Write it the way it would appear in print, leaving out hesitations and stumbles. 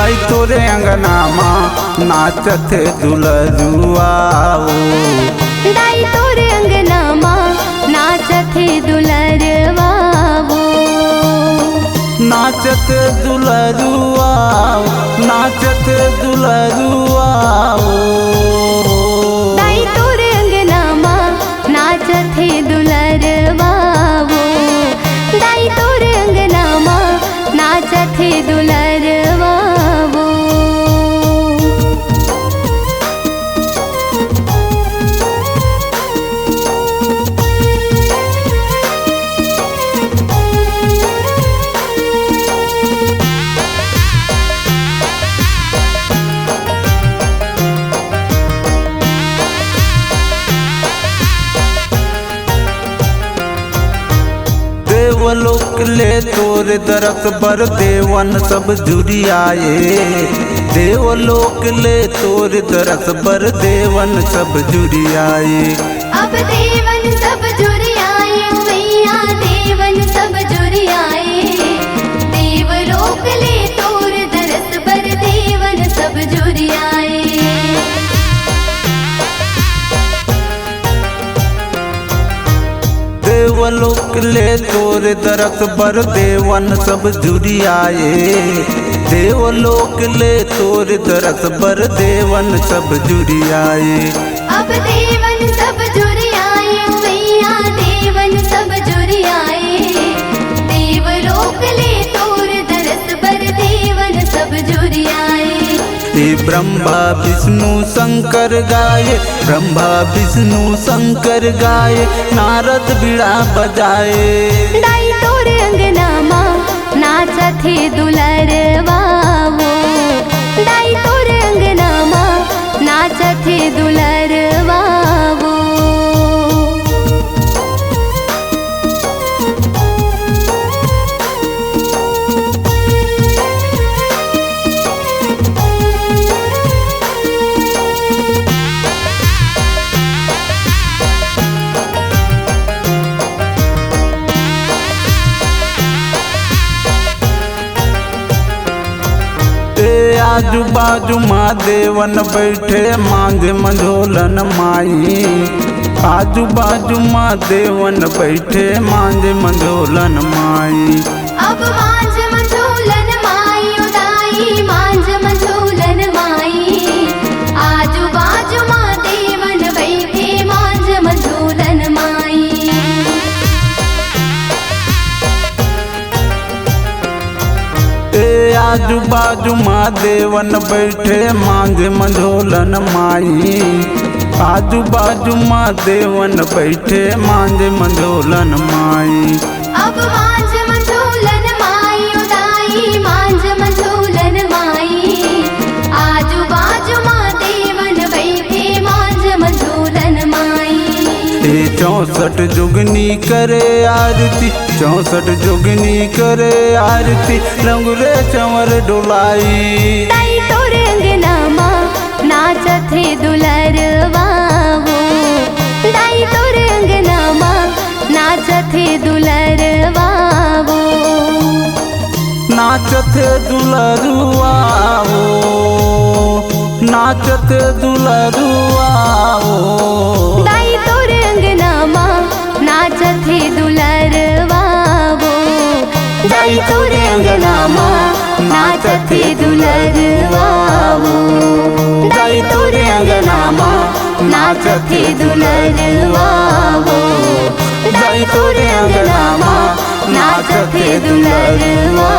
दाई तोरे अंगना माँ नाचत दुलरुआ दाई तोरे अंगना माँ नाचत दुलरवा नाचत दुलरुआ नाचत दुलरुआ दाई तोरे अंगना माँ नाचत दुलरवा दाई तोरे अंगना माँ नाचत दुलरवा देवलोक ले तोर दरस बर देवन सब जुड़ी आए देवलोक ले तोर दरस बर देवन सब जुड़ी आए अब देवन सब जुड़ी आए मैया देवन सब जुड़ी आए देवलोक ले तोर दरस बर देवन सब जुड़ी आए देवलोक ले तोर दरस बर देवन सब जुड़ी आए देवलोक ले तोर दरस बर देवन सब जुड़ी आए अब देवन सब जुड़ी आए मैया देवन सब जुड़ी आए देवलोक ले तोर दरस बर देवन सब जुड़ी आए ब्रह्मा विष्णु शंकर गाए ब्रह्मा विष्णु शंकर गाए नारद बीड़ा बजाए दाई तोरे अंगना माँ नाचत दुलरवा दाई तोरे अंगना माँ नाचत दुलरवा आजू बाजू माँ देवन बैठे मांगे मंझोलन माई आजू बाजू माँ देवन बैठे मांगे मंझोलन माई अब मांझ मंझोलन माई उदाई मांझ मंझोलन माई आजू बाजू माँ देवन बैठे मांझ मंझोलन माई आजू बाजू माँ देवन बैठे मांगे मंझोलन माई आजू बाजू माँ देवन बैठे मांगे मंझोलन माई अब मांझ मंझोलन माई उदाई मांझ मंझोलन माई आजू बाजू माँ देवन बैठे मांझ मंझोलन माई 64 जुगनी करे आरती 64 जुगनी करे आरती लंगुरे चंवर डोलाई दाई तोरे अंगना माँ नाचत दुलरवा दाई तोरे अंगना माँ नाचत दुलरवा नाचत दुलरुआ नाचत दुलरुआ दाई तोरे अंगना माँ नाचत दुलरवा दाई तोरे अंगना माँ नाचत दुलरवा दाई तोरे अंगना माँ नाचत दुलरुआ दाई तोरे अंगना माँ नाचत दुलरुआ।